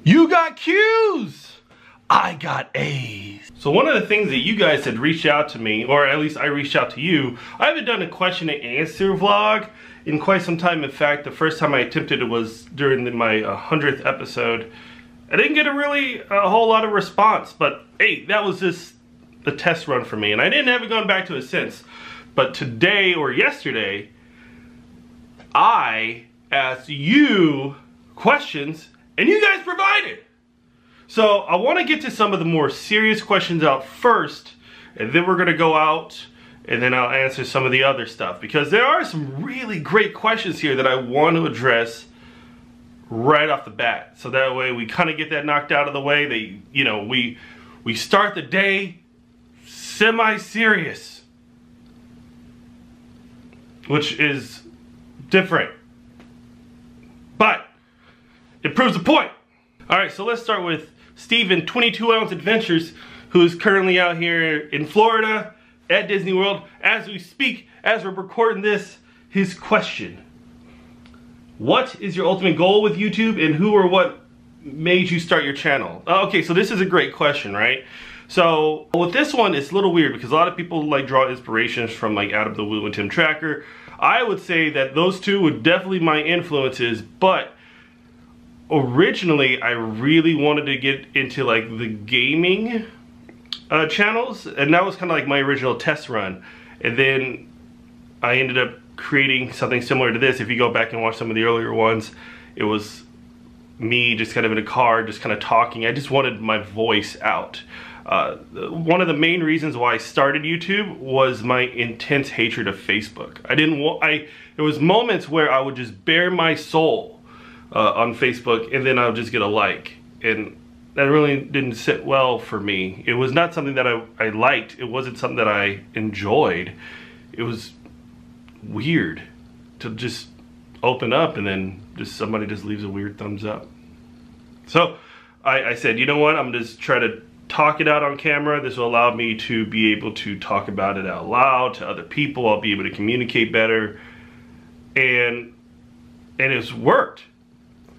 You got Q's, I got A's. So one of the things that you guys had reached out to me, or at least I reached out to you, I haven't done a question and answer vlog in quite some time. In fact, the first time I attempted it was during my 100th episode. I didn't get a whole lot of response, but hey, that was just a test run for me, and I haven't gone back to it since. But today or yesterday, I asked you questions, and you guys provided. So I want to get to some of the more serious questions out first, and then we're going to go out, and then I'll answer some of the other stuff, because there are some really great questions here that I want to address right off the bat. So that way we kind of get that knocked out of the way. We start the day semi-serious, which is different, but it proves the point. All right, so let's start with Steven, 22 Ounce Adventures, who is currently out here in Florida at Disney World as we speak, as we're recording this. His question: what is your ultimate goal with YouTube, and who or what made you start your channel? Okay, so this is a great question, right? So with this one, it's a little weird because a lot of people like draw inspirations from like Adam the Woo and Tim Tracker. I would say that those two were definitely my influences, but originally I really wanted to get into like the gaming channels, and that was kind of like my original test run. And then I ended up creating something similar to this. If you go back and watch some of the earlier ones, it was me just kind of in a car, just kind of talking. I just wanted my voice out. One of the main reasons why I started YouTube was my intense hatred of Facebook. There was moments where I would just bare my soul on Facebook, and then I would just get a like, and that really didn't sit well for me. It was not something that I liked. It wasn't something that I enjoyed. It was weird to just open up and then somebody just leaves a weird thumbs up. So I said, you know what, I'm just try to talk it out on camera. This will allow me to be able to talk about it out loud to other people. I'll be able to communicate better, and it's worked.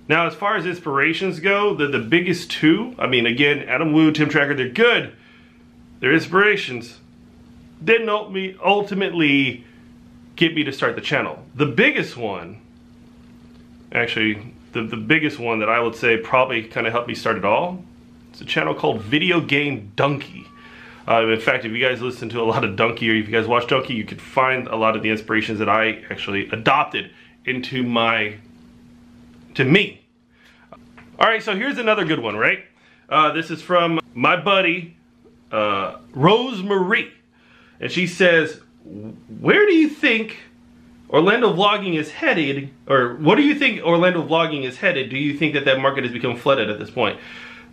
Now, as far as inspirations go, the biggest two, I mean, again, Adam Woo, Tim Tracker, they're good. They're inspirations. Didn't ultimately get me to start the channel. The biggest one, actually, the biggest one that I would say probably kind of helped me start it all, it's a channel called Video Game Donkey. In fact, if you guys listen to a lot of Donkey, or if you guys watch Donkey, you could find a lot of the inspirations that I actually adopted into me. All right, so here's another good one, right? This is from my buddy, Rosemarie. And she says, where do you think Orlando vlogging is headed? Or what do you think Orlando vlogging is headed? Do you think that market has become flooded at this point?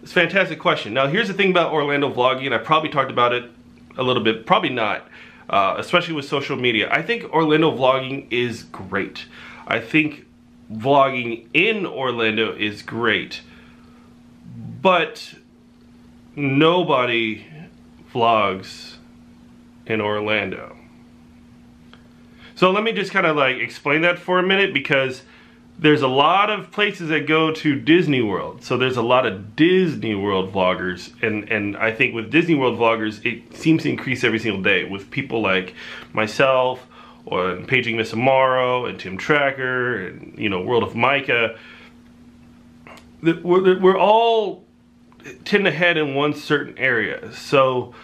It's a fantastic question. Now, here's the thing about Orlando vlogging, and I probably talked about it a little bit, probably not, especially with social media. I think Orlando vlogging is great. I think vlogging in Orlando is great, but nobody vlogs in Orlando. So let me just kind of like explain that for a minute, because there's a lot of places that go to Disney World. So there's a lot of Disney World vloggers, and I think with Disney World vloggers, it seems to increase every single day with people like myself, or Paging Miss Amaro, and Tim Tracker, and World of Micah. We're all tend to head in one certain area. So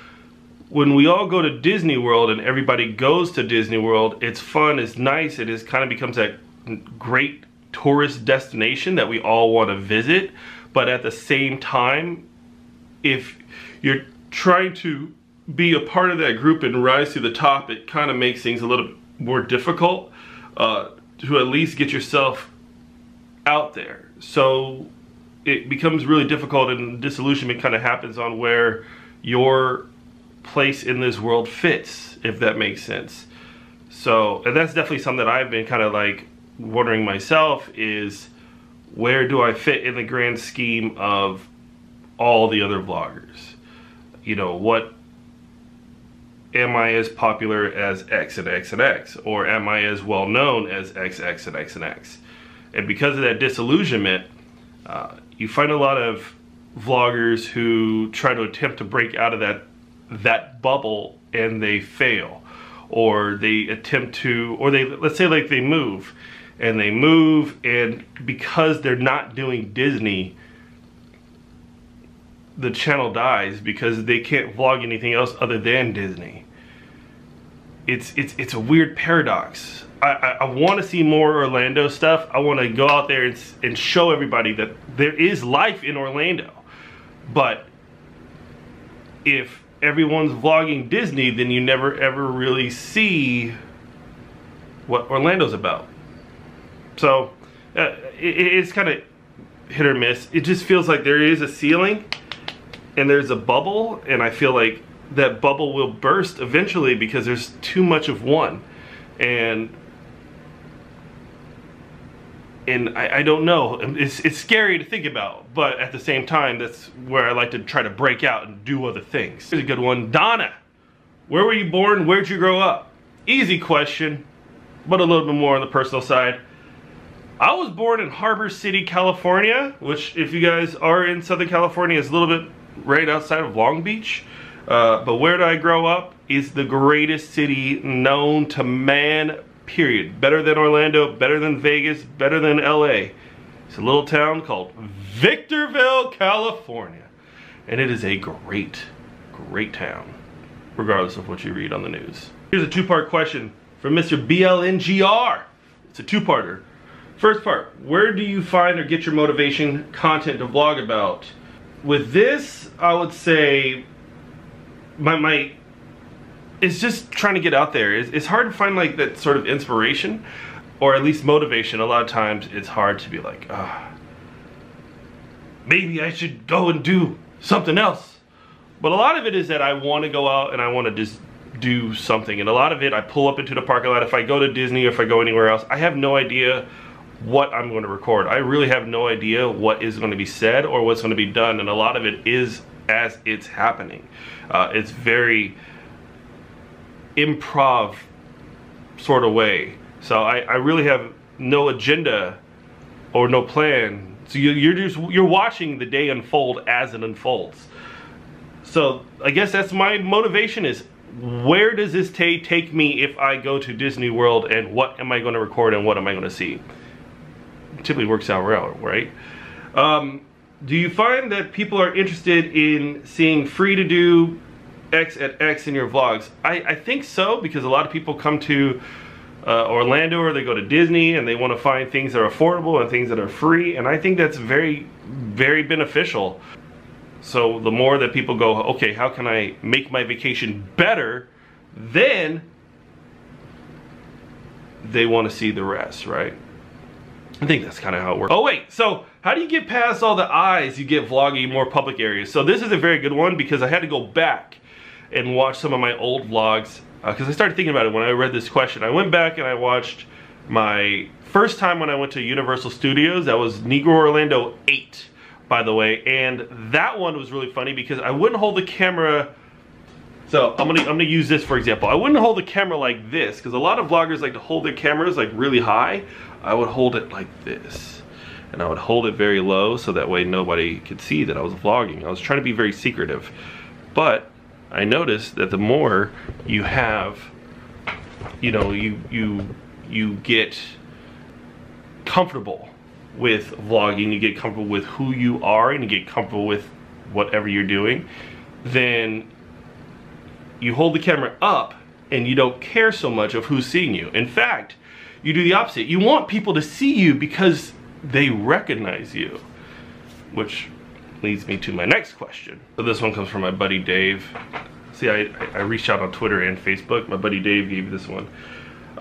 when we all go to Disney World and everybody goes to Disney World, it's fun, it's nice, it kind of becomes that great tourist destination that we all want to visit. But at the same time, if you're trying to be a part of that group and rise to the top, it kind of makes things a little more difficult to at least get yourself out there. So it becomes really difficult, and disillusionment kind of happens on where your place in this world fits, if that makes sense. So, and that's definitely something that I've been kind of like wondering myself, is where do I fit in the grand scheme of all the other vloggers? What am I as popular as X and X and X, or am I as well known as X, X, and X and X? And because of that disillusionment, you find a lot of vloggers who try to attempt to break out of that bubble and they fail, or they attempt to, or they, let's say like they move and because they're not doing Disney, the channel dies because they can't vlog anything else other than Disney. It's a weird paradox. I want to see more Orlando stuff. I want to go out there and show everybody that there is life in Orlando. But if everyone's vlogging Disney, then you never ever really see what Orlando's about. So it's kind of hit or miss. It just feels like there is a ceiling and there's a bubble, and I feel like that bubble will burst eventually because there's too much of one. And I don't know, it's scary to think about, but at the same time, that's where I like to try to break out and do other things. Here's a good one. Donna, where were you born? Where'd you grow up? Easy question, but a little bit more on the personal side. I was born in Harbor City, California, which, if you guys are in Southern California, is a little bit right outside of Long Beach. But where did I grow up? Is the greatest city known to man, period. Better than Orlando, better than Vegas, better than LA. It's a little town called Victorville, California. And it is a great, great town, regardless of what you read on the news. Here's a two-part question from Mr. BLNGR. It's a two-parter. First part, where do you find or get your motivation content to vlog about? With this, I would say it's just trying to get out there. It's hard to find like that sort of inspiration, or at least motivation. A lot of times it's hard to be like, maybe I should go and do something else. But a lot of it is that I want to go out and I want to just do something. And a lot of it, I pull up into the parking lot. If I go to Disney or if I go anywhere else, I have no idea what I'm going to record. I really have no idea what is going to be said or what's going to be done. And a lot of it is as it's happening. It's very improv sort of way. So I really have no agenda or no plan. So you're watching the day unfold as it unfolds. So I guess that's my motivation, is where does this take me if I go to Disney World, and what am I going to record and what am I going to see? It typically works out well, right? Do you find that people are interested in seeing free to do X at X in your vlogs? I think so, because a lot of people come to Orlando, or they go to Disney and they want to find things that are affordable and things that are free, and I think that's very, very beneficial. So the more that people go, okay, how can I make my vacation better, then they want to see the rest, right? I think that's kind of how it works. Oh wait, so how do you get past all the eyes you get vlogging more public areas? So this is a very good one, because I had to go back and watch some of my old vlogs, because I started thinking about it when I read this question. I went back and I watched my first time when I went to Universal Studios. That was Negro Orlando 8, by the way, and that one was really funny because I wouldn't hold the camera. So I'm gonna use this for example. I wouldn't hold the camera like this, because a lot of vloggers like to hold their cameras like really high. I would hold it like this, and I would hold it very low so that way nobody could see that I was vlogging. I was trying to be very secretive, but I noticed that the more you have, you know, you get comfortable with vlogging, you get comfortable with who you are, and you get comfortable with whatever you're doing, then you hold the camera up and you don't care so much of who's seeing you. In fact, you do the opposite. You want people to see you because they recognize you, which leads me to my next question. So this one comes from my buddy Dave. See, I reached out on Twitter and Facebook. My buddy Dave gave this one.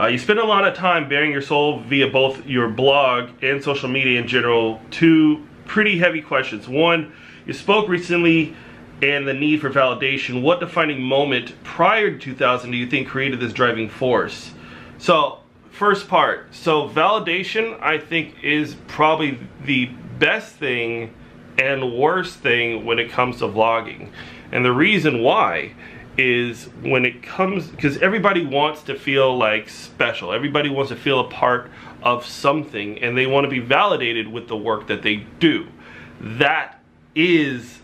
You spend a lot of time bearing your soul via both your blog and social media in general. Two pretty heavy questions. One, you spoke recently and the need for validation. What defining moment prior to 2000 do you think created this driving force? So, first part. So validation, I think, is probably the best thing and worst thing when it comes to vlogging. And the reason why is when it comes, because everybody wants to feel like special. Everybody wants to feel a part of something, and they want to be validated with the work that they do. that is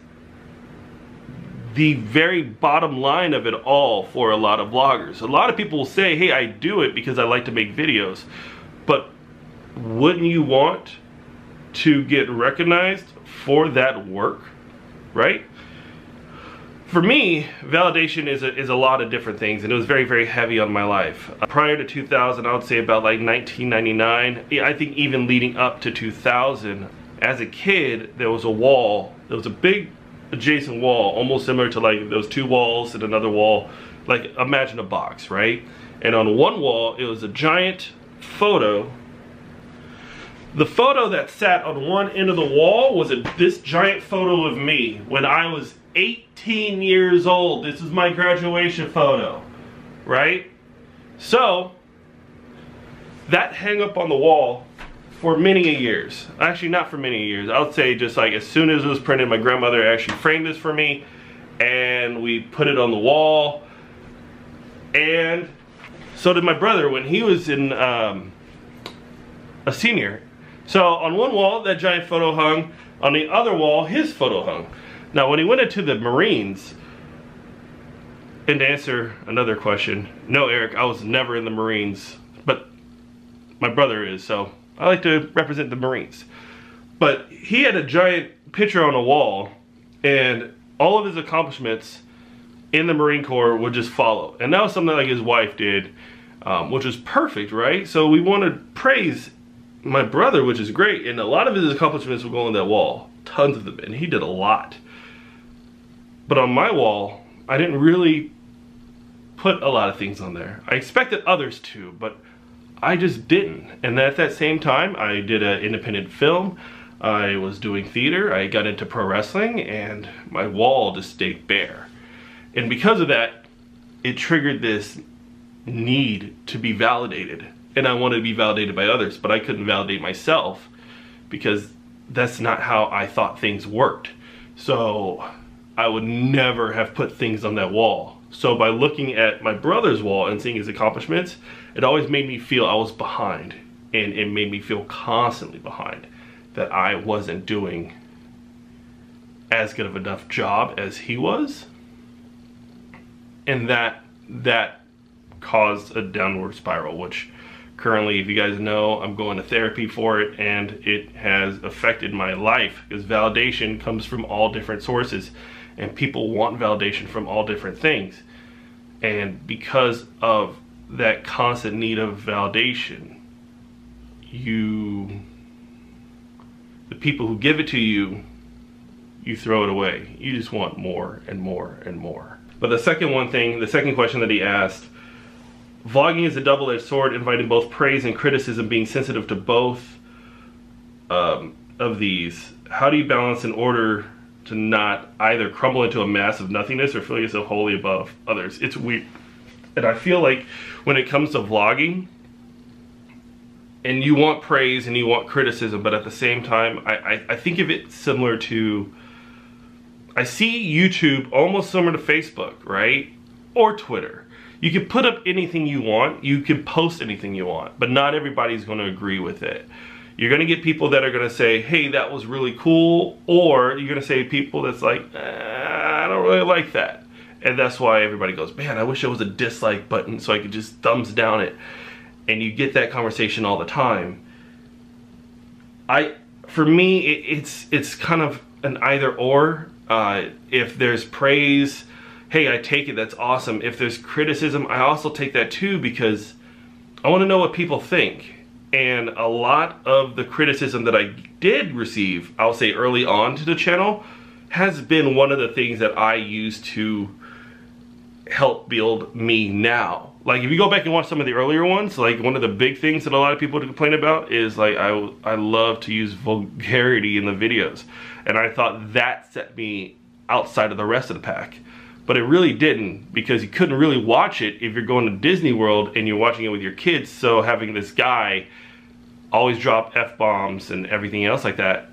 the very bottom line of it all for a lot of vloggers. A lot of people will say, hey, I do it because I like to make videos. But wouldn't you want to get recognized for that work, right? For me, validation is a lot of different things, and it was very, very heavy on my life. Prior to 2000, I would say about like 1999, I think even leading up to 2000, as a kid, there was a wall, there was a big adjacent wall, almost similar to like those two walls and another wall, like imagine a box, right? And on one wall, it was a giant photo. The photo that sat on one end of the wall was this giant photo of me when I was 18 years old. This is my graduation photo, right? So that hung up on the wall for many years. Actually, not for many years. I would say just like as soon as it was printed, my grandmother actually framed this for me and we put it on the wall. And so did my brother when he was in a senior. So on one wall, that giant photo hung. On the other wall, his photo hung. Now, when he went into the Marines, and to answer another question, no, Eric, I was never in the Marines, but my brother is, so I like to represent the Marines. But he had a giant picture on a wall, and all of his accomplishments in the Marine Corps would just follow. And that was something like his wife did, which was perfect, right? So we want to praise my brother, which is great, and a lot of his accomplishments will go on that wall. Tons of them, and he did a lot. But on my wall, I didn't really put a lot of things on there. I expected others to, but I just didn't. And at that same time, I did an independent film. I was doing theater. I got into pro wrestling, and my wall just stayed bare. And because of that, it triggered this need to be validated. And I wanted to be validated by others, but I couldn't validate myself because that's not how I thought things worked. So I would never have put things on that wall. So by looking at my brother's wall and seeing his accomplishments, it always made me feel I was behind, and it made me feel constantly behind, that I wasn't doing as good of enough job as he was. And that caused a downward spiral, which currently, if you guys know, I'm going to therapy for it, and it has affected my life because validation comes from all different sources, and people want validation from all different things. And because of that constant need of validation, the people who give it to you, you throw it away. You just want more and more and more. But the second question that he asked, vlogging is a double-edged sword, inviting both praise and criticism, being sensitive to both of these. How do you balance in order to not either crumble into a mass of nothingness or feel yourself wholly above others? It's weird. And I feel like when it comes to vlogging, and you want praise and you want criticism, but at the same time, I think of it similar to, I see YouTube almost similar to Facebook, right? Or Twitter. You can put up anything you want, you can post anything you want, but not everybody's gonna agree with it. You're gonna get people that are gonna say, hey, that was really cool, or you're gonna say people that's like, I don't really like that. And that's why everybody goes, man, I wish there was a dislike button so I could just thumbs down it. And you get that conversation all the time. For me, it's kind of an either or. If there's praise, hey, I take it, that's awesome. If there's criticism, I also take that too, because I want to know what people think. And a lot of the criticism that I did receive, I'll say early on to the channel, has been one of the things that I use to help build me now. Like, if you go back and watch some of the earlier ones, like one of the big things that a lot of people complain about is like, I love to use vulgarity in the videos. And I thought that set me outside of the rest of the pack. But it really didn't, because you couldn't really watch it if you're going to Disney World and you're watching it with your kids. So having this guy always drop F-bombs and everything else like that,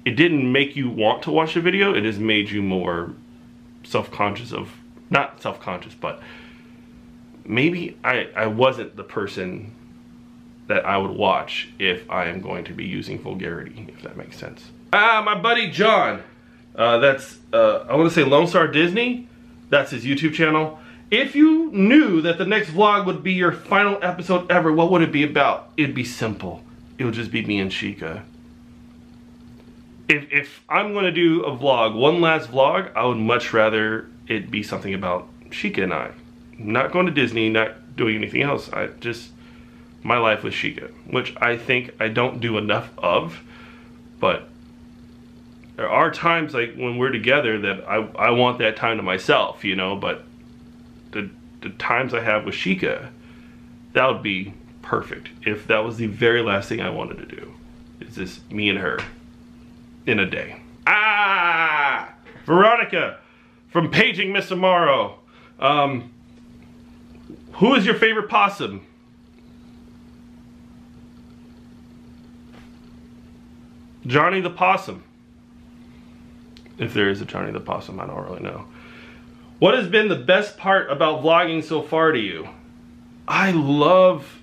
it didn't make you want to watch the video. It just made you more self-conscious of, not self-conscious, but maybe I wasn't the person that I would watch if I am going to be using vulgarity, if that makes sense. My buddy John. That's, I want to say Lone Star Disney. That's his YouTube channel. If you knew that the next vlog would be your final episode ever, what would it be about? It'd be simple. It would just be me and Chica. If I'm going to do a vlog, one last vlog, I would much rather it be something about Chica and I. Not going to Disney, not doing anything else. My life with Chica, which I think I don't do enough of, but there are times like when we're together that I want that time to myself, you know, but the times I have with Chica, that would be perfect if that was the very last thing I wanted to do. It's just me and her in a day. Veronica from Paging Miss Amaro. Who is your favorite possum? Johnny the Possum. If there is a Johnny the Possum, I don't really know. What has been the best part about vlogging so far to you? I love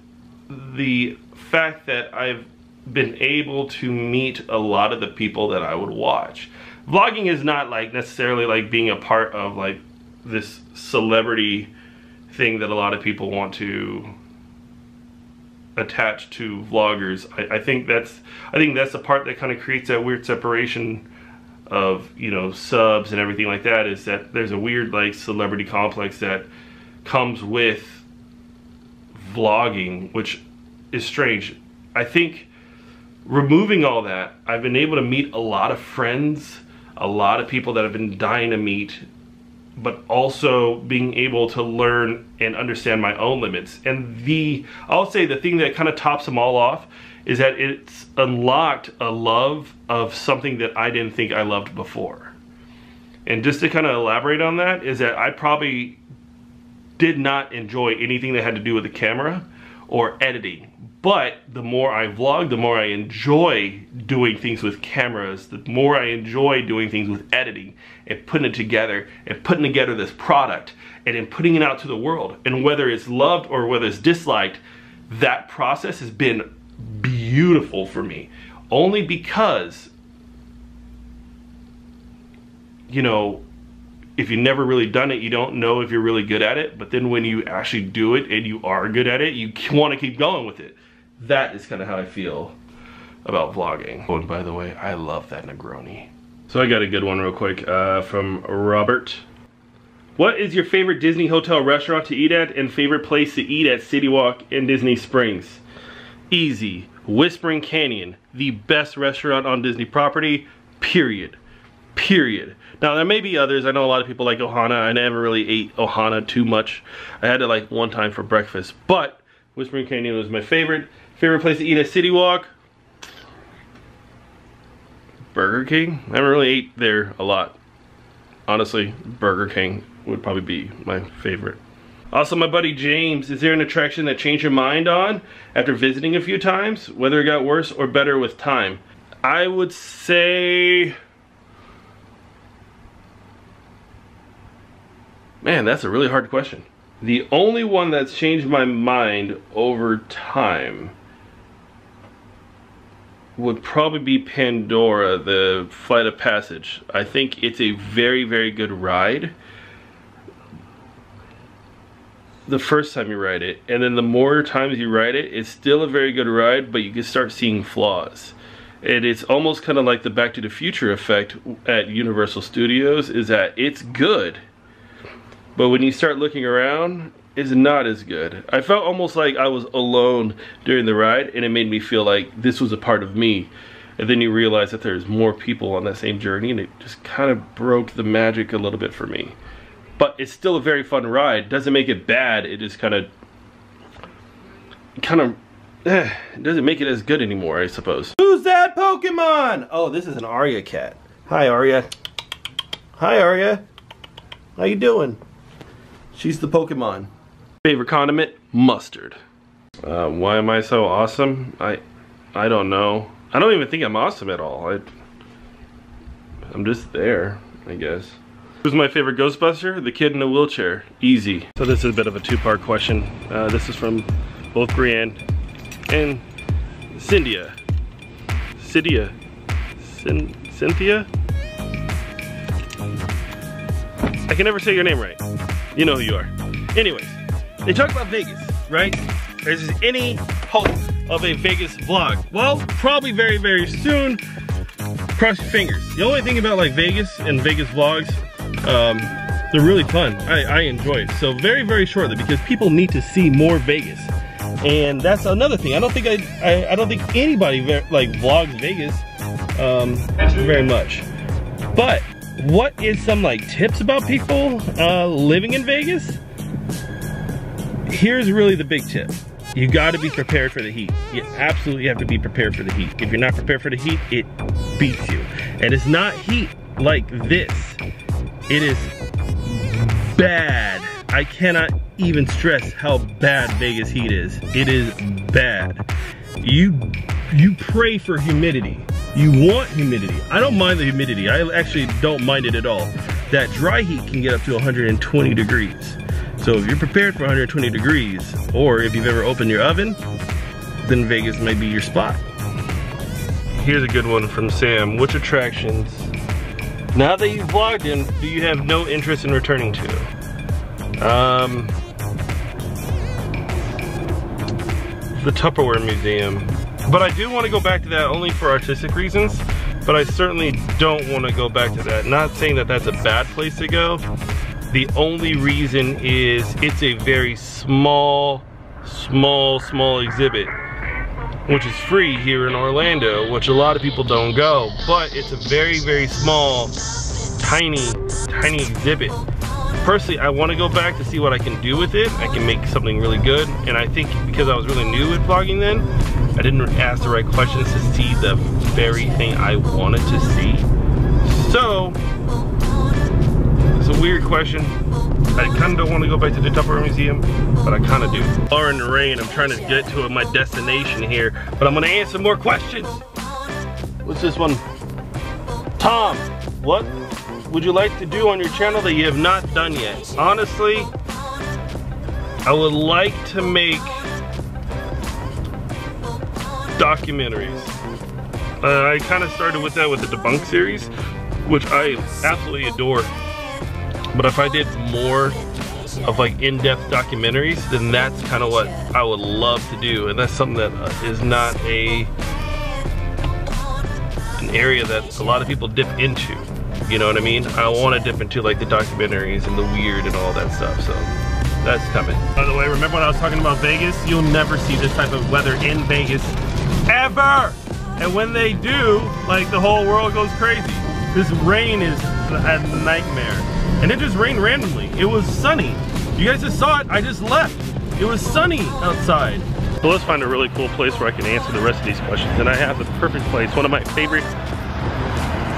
the fact that I've been able to meet a lot of the people that I would watch. Vlogging is not like necessarily like being a part of like this celebrity thing that a lot of people want to attach to vloggers. I think that's the part that kind of creates that weird separation of, you know, subs and everything like that, is that there's a weird like celebrity complex that comes with vlogging, which is strange. I think removing all that, I've been able to meet a lot of friends, a lot of people that I've been dying to meet, but also being able to learn and understand my own limits. And I'll say the thing that kind of tops them all off is that it's unlocked a love of something that I didn't think I loved before. And just to kind of elaborate on that is that I probably did not enjoy anything that had to do with the camera or editing. But the more I vlog, the more I enjoy doing things with cameras, the more I enjoy doing things with editing and putting it together and putting together this product and then putting it out to the world. And whether it's loved or whether it's disliked, that process has been beautiful for me. Only because, you know, if you've never really done it, you don't know if you're really good at it. But then when you actually do it and you are good at it, you want to keep going with it. That is kind of how I feel about vlogging. Oh, and by the way, I love that Negroni. So I got a good one real quick from Robert. What is your favorite Disney hotel restaurant to eat at and favorite place to eat at City Walk in Disney Springs? Easy. Whispering Canyon, the best restaurant on Disney property, period. Period. Now there may be others. I know a lot of people like Ohana. I never really ate Ohana too much. I had it like one time for breakfast, but Whispering Canyon was my favorite. Favorite place to eat at City Walk? Burger King. I haven't really ate there a lot. Honestly, Burger King would probably be my favorite. Also, my buddy James, is there an attraction that changed your mind on after visiting a few times? Whether it got worse or better with time? I would say... Man, that's a really hard question. The only one that's changed my mind over time would probably be Pandora, the Flight of Passage. I think it's a very, very good ride the first time you ride it, and then the more times you ride it, it's still a very good ride, but you can start seeing flaws. And it's almost kind of like the Back to the Future effect at Universal Studios, is that it's good, but when you start looking around, it's not as good. I felt almost like I was alone during the ride, and it made me feel like this was a part of me. And then you realize that there's more people on that same journey, and it just kind of broke the magic a little bit for me. But it's still a very fun ride. Doesn't make it bad. It just it doesn't make it as good anymore, I suppose. Who's that Pokemon? Oh, this is an Arya cat. Hi, Arya. Hi, Arya. How you doing? She's the Pokemon. Favorite condiment? Mustard. Why am I so awesome? I don't know. I don't even think I'm awesome at all. I'm just there, I guess. Who's my favorite Ghostbuster? The kid in a wheelchair. Easy. So this is a bit of a two-part question. This is from both Brienne and Cyndia. Cynthia? I can never say your name right. You know who you are. Anyways, they talk about Vegas, right? Is there any hope of a Vegas vlog? Well, probably very, very soon. Cross your fingers. The only thing about like Vegas and Vegas vlogs, they're really fun. I enjoy it. So very, very shortly, because people need to see more Vegas. And that's another thing. I don't think I don't think anybody like vlogs Vegas very much. But what is some like tips about people living in Vegas? Here's really the big tip. You gotta be prepared for the heat. You absolutely have to be prepared for the heat. If you're not prepared for the heat, it beats you. And it's not heat like this. It is bad. I cannot even stress how bad Vegas heat is. It is bad. You pray for humidity. You want humidity. I don't mind the humidity. I actually don't mind it at all. That dry heat can get up to 120 degrees. So if you're prepared for 120 degrees, or if you've ever opened your oven, then Vegas may be your spot. Here's a good one from Sam. Which attractions, now that you've vlogged in, do you have no interest in returning to? The Tupperware Museum. But I do want to go back to that only for artistic reasons. But I certainly don't want to go back to that. Not saying that that's a bad place to go. The only reason is it's a very small exhibit, which is free here in Orlando, which a lot of people don't go. But it's a very, very small, tiny exhibit. Personally, I want to go back to see what I can do with it. I can make something really good. And I think because I was really new at vlogging then, I didn't ask the right questions to see the very thing I wanted to see. So, it's a weird question. I kind of don't want to go back to the Tupperware Museum, but I kind of do. Or in the rain, I'm trying to get to my destination here, but I'm going to answer more questions. What's this one? Tom, what would you like to do on your channel that you have not done yet? Honestly, I would like to make documentaries. I kind of started with that with the Debunk series, which I absolutely adore. But if I did more of like in-depth documentaries, then that's kind of what I would love to do. And that's something that is not an area that a lot of people dip into. You know what I mean? I want to dip into like the documentaries and the weird and all that stuff. So that's coming. By the way, remember when I was talking about Vegas? You'll never see this type of weather in Vegas ever. And when they do, like the whole world goes crazy. This rain is a nightmare. And it just rained randomly. It was sunny. You guys just saw it, I just left. It was sunny outside. So let's find a really cool place where I can answer the rest of these questions. And I have the perfect place, one of my favorite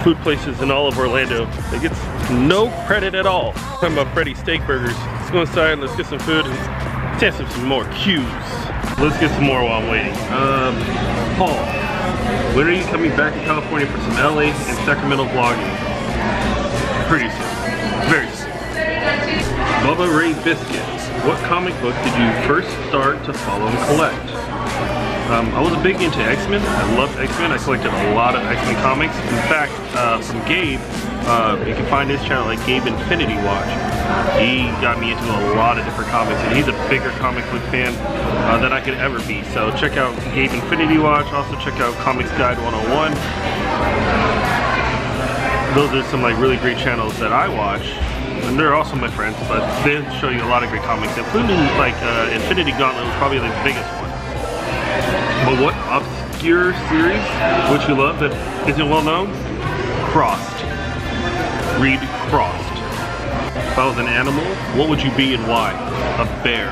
food places in all of Orlando. It gets no credit at all. Talking about Freddy's Steak Burgers. Let's go inside, let's get some food and let's answer some more cues. Let's get some more while I'm waiting. Paul, when are you coming back to California for some LA and Sacramento vlogging? Pretty soon. Very soon. Bubba Ray Biscuit. What comic book did you first start to follow and collect? I was big into X-Men. I loved X-Men. I collected a lot of X-Men comics. In fact, from Gabe, you can find his channel at Gabe Infinity Watch. He got me into a lot of different comics, and he's a bigger comic book fan than I could ever be. So check out Gabe Infinity Watch. Also check out Comics Guide 101. Those are some like really great channels that I watch, and they're also my friends, but they show you a lot of great comics, including like Infinity Gauntlet was probably the biggest one. But what obscure series would you love that isn't well known? Crossed. Read Crossed. If I was an animal, what would you be and why? A bear.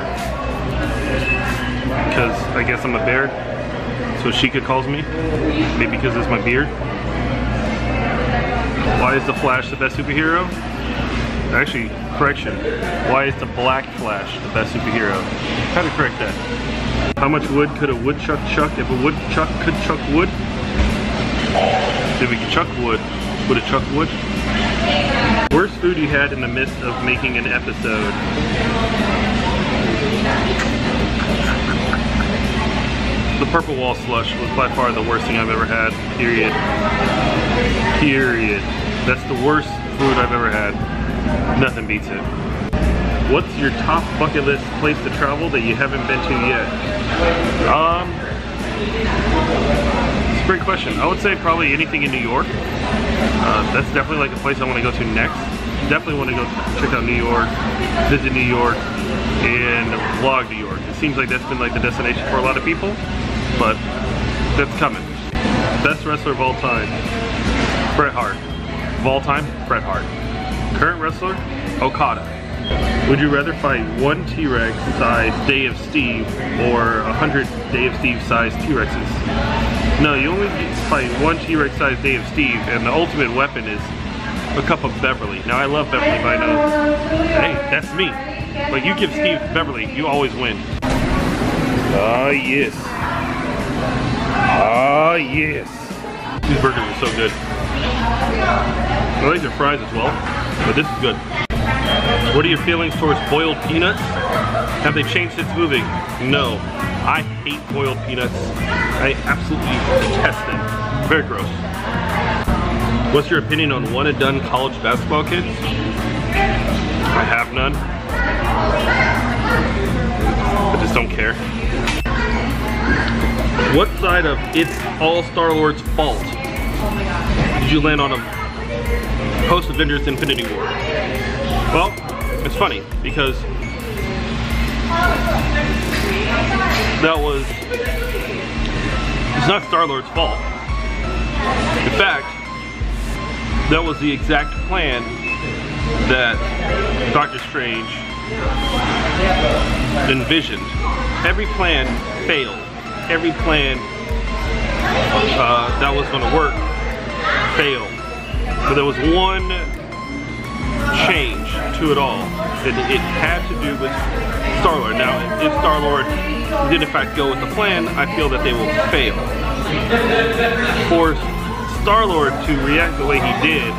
Because I guess I'm a bear, so Sheikah calls me. Maybe because it's my beard. Why is the Flash the best superhero? Actually, correction. Why is the Black Flash the best superhero? How to correct that? How much wood could a woodchuck chuck if a woodchuck could chuck wood? If we could chuck wood, would it chuck wood? Worst food you had in the midst of making an episode? The purple wall slush was by far the worst thing I've ever had, period. Period. That's the worst food I've ever had. Nothing beats it. What's your top bucket list place to travel that you haven't been to yet? It's a great question. I would say probably anything in New York. That's definitely like a place I want to go to next. Definitely want to go check out New York, visit New York, and vlog New York. It seems like that's been like the destination for a lot of people, but that's coming. Best wrestler of all time, Bret Hart. Of all time, Bret Hart. Current wrestler, Okada. Would you rather fight one T-Rex size Day of Steve or 100 Day of Steve size T-Rexes? No, you only fight one T-Rex size Day of Steve, and the ultimate weapon is a cup of Beverly. Now I love Beverly, but I know, hey, that's me. But you give Steve Beverly, you always win. Ah, yes. Ah, yes. These burgers are so good. I like their fries as well, but this is good. What are your feelings towards boiled peanuts? Have they changed since moving? No. I hate boiled peanuts. I absolutely detest them. Very gross. What's your opinion on one and done college basketball kids? I have none. I just don't care. What side of It's All Star-Lord's fault did you land on a post-Avengers Infinity War? Well, it's funny because it's not Star-Lord's fault. In fact, that was the exact plan that Doctor Strange envisioned. Every plan failed. Every plan that was going to work failed. But there was one change to it all, and it had to do with Star-Lord. Now, if Star-Lord did in fact go with the plan, I feel that they will fail. For Star-Lord to react the way he did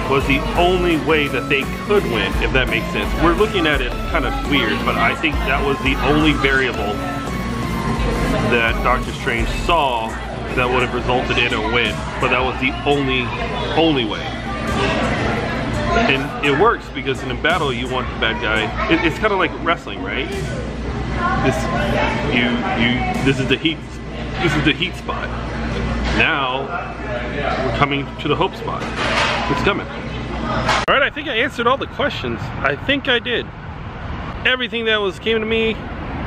was the only way that they could win, if that makes sense. We're looking at it kind of weird, but I think that was the only variable that Doctor Strange saw that would have resulted in a win. But that was the only way. And it works because in a battle you want the bad guy. It's kind of like wrestling, right? This is the heat spot. Now we're coming to the hope spot. It's coming. All right, I think I answered all the questions. I think I did. Everything that came to me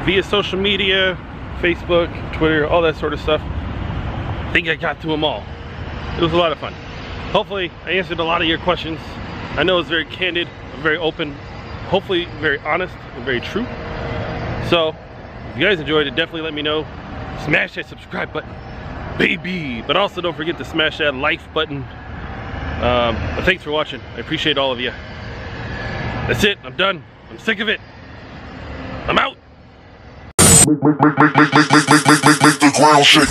via social media, Facebook, Twitter, all that sort of stuff. I think I got to them all. It was a lot of fun. Hopefully I answered a lot of your questions. I know it's very candid, very open, hopefully very honest and very true. So if you guys enjoyed it, definitely let me know. Smash that subscribe button, baby. But also don't forget to smash that like button. But thanks for watching. I appreciate all of you. That's it. I'm done. I'm sick of it. I'm out. Make the ground shake.